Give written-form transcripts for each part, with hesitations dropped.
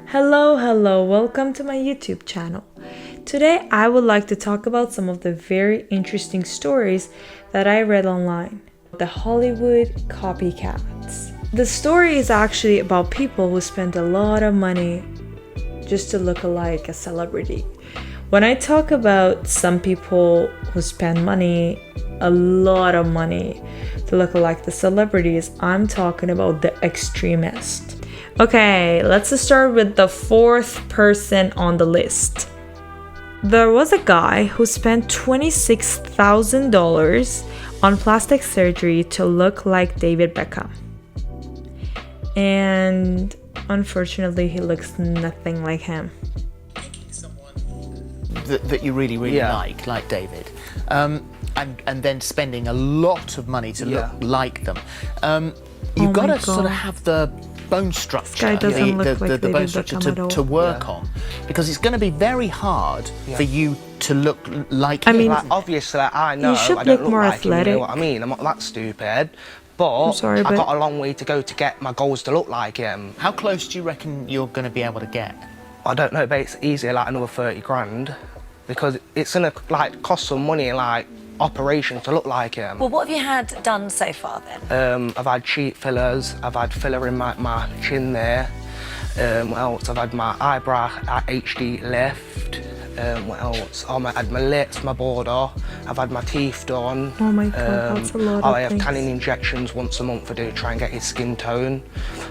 Hello, welcome to my YouTube channel. Today I would like to talk about some of the very interesting stories that I read online. The Hollywood copycats. The story is actually about people who spend a lot of money just to look like a celebrity. When I talk about some people who spend money, a lot of money, to look like the celebrities, I'm talking about the extremists. Okay, let's start with the fourth person on the list. There was a guy who spent $26,000 on plastic surgery to look like David Beckham. And unfortunately, he looks nothing like him. That you really like David, and then spending a lot of money to look like them. You've got to sort of have the bone structure, the bone structure to work on, because it's going to be very hard for you to look like him. I mean, like, obviously, I know I don't look more like athletic. Him, you know what I mean? I'm not that stupid, but I got a long way to go to get my goals to look like him. How close do you reckon you're going to be able to get? I don't know, but it's easily like another 30 grand, because it's gonna like cost some money, like operation to look like him. Well, what have you had done so far then? I've had cheek fillers, I've had filler in my chin there. What else? I've had my eyebrow HD lift. What else? I had my lips, my border. I've had my teeth done. Oh my god, that's a lot of I have things. tanning injections once a month to try and get his skin tone.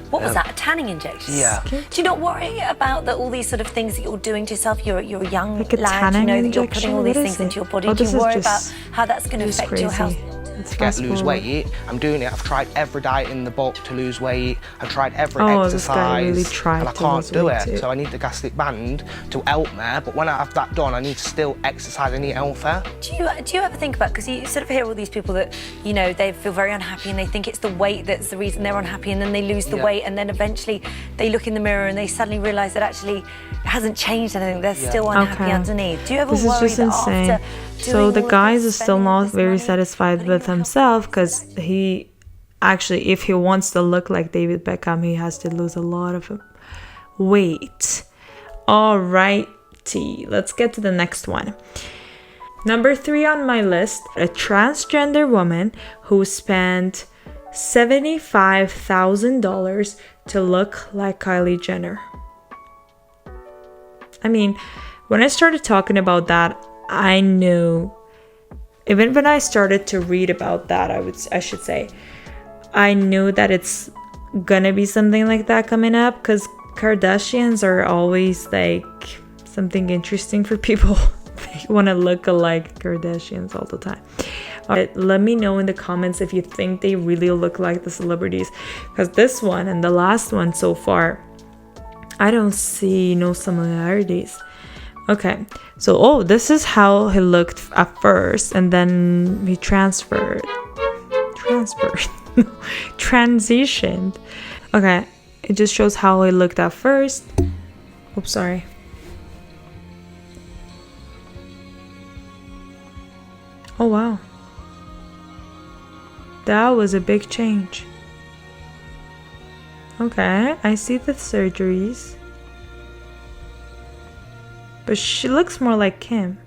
What was that, a tanning injection? Yeah. Do you not worry about all these sort of things that you're doing to yourself? You're a young like a lad, you know that you're injection? putting all these What things is it? into your body. Oh, Do you worry about just how that's going to affect your health? To lose weight, I'm doing it. I've tried every diet in the book to lose weight. I've tried every exercise, this guy really and I can't do it. too. So I need the gastric band to help me. But when I have that done, I need to still exercise and eat healthy. Do you ever think about, because you sort of hear all these people that, you know, they feel very unhappy and they think it's the weight that's the reason they're unhappy, and then they lose the weight, and then eventually they look in the mirror and they suddenly realise that actually it hasn't changed anything. They're still unhappy underneath. Do you ever worry This is just insane. After so the guy is still spending not this very money, satisfied with himself, because he actually, if he wants to look like David Beckham, he has to lose a lot of weight. Alrighty, let's get to the next one. Number 3 on my list, a transgender woman who spent $75,000 to look like Kylie Jenner. I mean, when I started talking about that, I knew, even when I started to read about that, I should say, I knew that it's gonna be something like that coming up, because Kardashians are always like something interesting for people. They want to look alike Kardashians all the time. Let me know in the comments if you think they really look like the celebrities, because this one and the last one so far, I don't see no similarities. Okay, so this is how he looked at first, and then he transitioned. Okay, it just shows how he looked at first. Oops, sorry. Oh wow, that was a big change. Okay, I see the surgeries, but she looks more like Kim.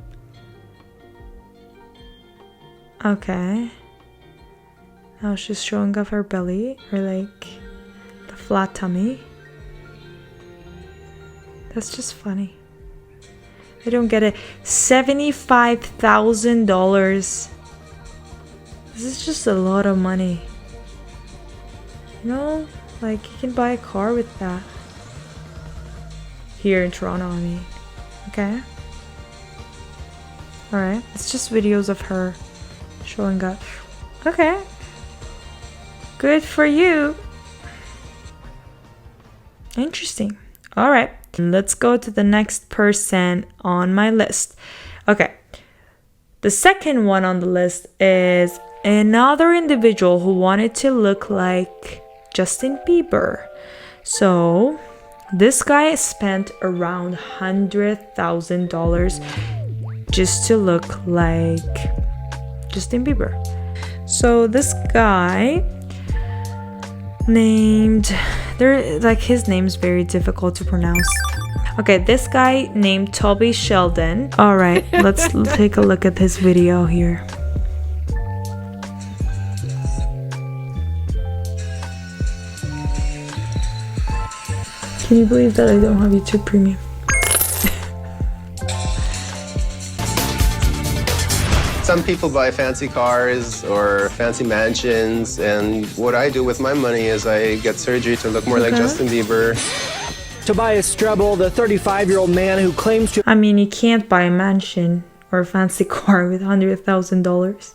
Okay, now she's showing off her belly, or like the flat tummy. That's just funny. I don't get it. $75,000. This is just a lot of money. You know, like you can buy a car with that. Here in Toronto, I mean. Okay. Alright, it's just videos of her showing up. Okay. Good for you. Interesting. Alright, let's go to the next person on my list. Okay. The second one on the list is another individual who wanted to look like Justin Bieber. So this guy spent around $100,000 just to look like Justin Bieber. So this guy named They're like, his name's very difficult to pronounce. Okay, this guy named Toby Sheldon. All right, let's take a look at his video here. Can you believe that I don't have YouTube Premium? Some people buy fancy cars or fancy mansions, and what I do with my money is I get surgery to look more like Justin Bieber. Tobias Strebel, the 35-year-old man who claims to... I mean, you can't buy a mansion or a fancy car with $100,000.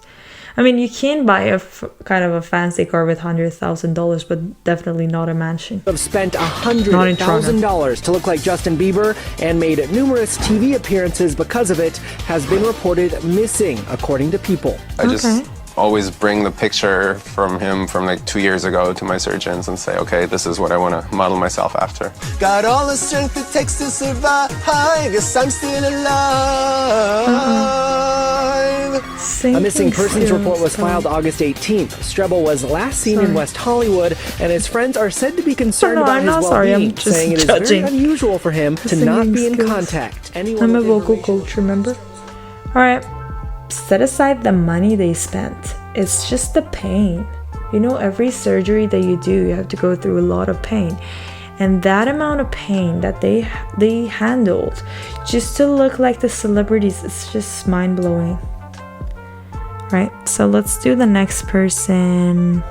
I mean, you can buy a kind of a fancy car with $100,000, but definitely not a mansion. ...have spent $100,000 to look like Justin Bieber and made numerous TV appearances because of it, has been reported missing, according to People. I just always bring the picture from him from like 2 years ago to my surgeons and say, okay, this is what I want to model myself after. Got all the strength it takes to survive, yes, I'm still alive. A missing persons report was filed August 18th. Strebel was last seen in West Hollywood, and his friends are said to be concerned about his well-being, saying it is very unusual for him to not be in contact. I'm a vocal coach, remember? Alright, set aside the money they spent. It's just the pain. You know, every surgery that you do, you have to go through a lot of pain. And that amount of pain that they handled just to look like the celebrities, it's just mind-blowing. Right, so let's do the next person,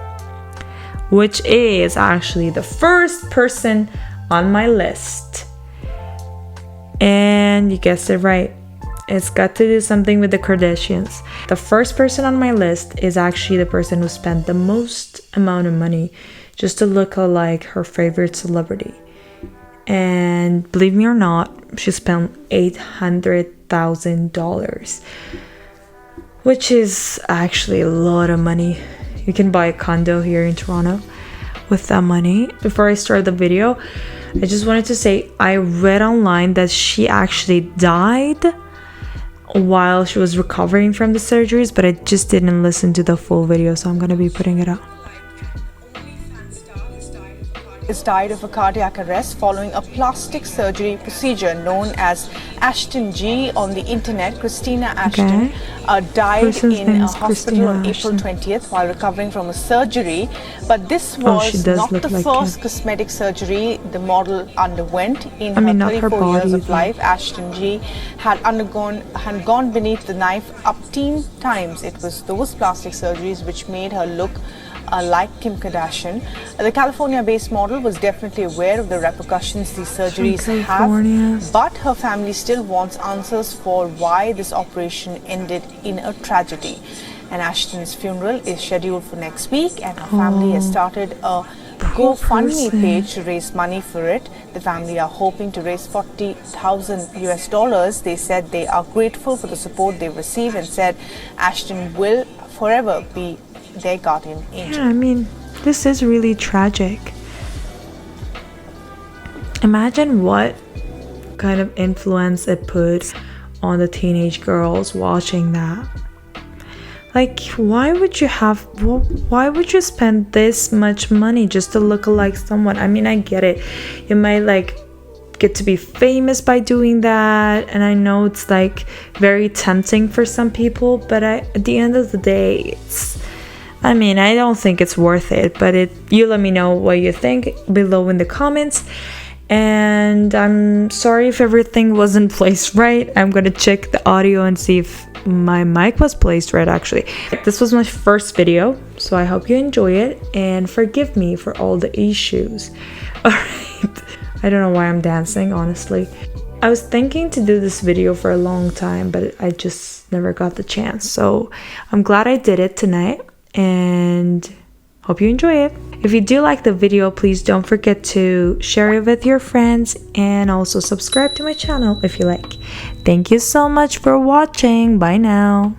which is actually the first person on my list. And you guessed it right. It's got to do something with the Kardashians. The first person on my list is actually the person who spent the most amount of money just to look like her favorite celebrity. And believe me or not, she spent $800,000. Which is actually a lot of money. You can buy a condo here in Toronto with that money. Before I start the video, I just wanted to say I read online that she actually died while she was recovering from the surgeries, but I just didn't listen to the full video, so I'm gonna be putting it out. Died of a cardiac arrest following a plastic surgery procedure known as Ashton G. On the internet, Christina Ashton died in a hospital on April 20th while recovering from a surgery. But this was not the first cosmetic surgery the model underwent. In her 34 years of life, Ashton G. had gone beneath the knife up 10 times. It was those plastic surgeries which made her look like Kim Kardashian. The California-based model was definitely aware of the repercussions these surgeries have, but her family still wants answers for why this operation ended in a tragedy. And Ashton's funeral is scheduled for next week, and her family has started a GoFundMe page to raise money for it. The family are hoping to raise $40,000 US. They said they are grateful for the support they've received and said Ashton will forever be their guardian angel. Yeah, I mean, this is really tragic. Imagine what kind of influence it puts on the teenage girls watching that. Like, why would you spend this much money just to look like someone? I mean, I get it. You might like get to be famous by doing that, and I know it's like very tempting for some people, but at the end of the day, I mean, I don't think it's worth it, but you let me know what you think below in the comments. And I'm sorry if everything wasn't placed right. I'm gonna check the audio and see if my mic was placed right, actually. This was my first video, so I hope you enjoy it and forgive me for all the issues. Alright, I don't know why I'm dancing, honestly. I was thinking to do this video for a long time, but I just never got the chance. So I'm glad I did it tonight, and hope you enjoy it. If you do like the video, please don't forget to share it with your friends and also subscribe to my channel if you like. Thank you so much for watching. Bye now.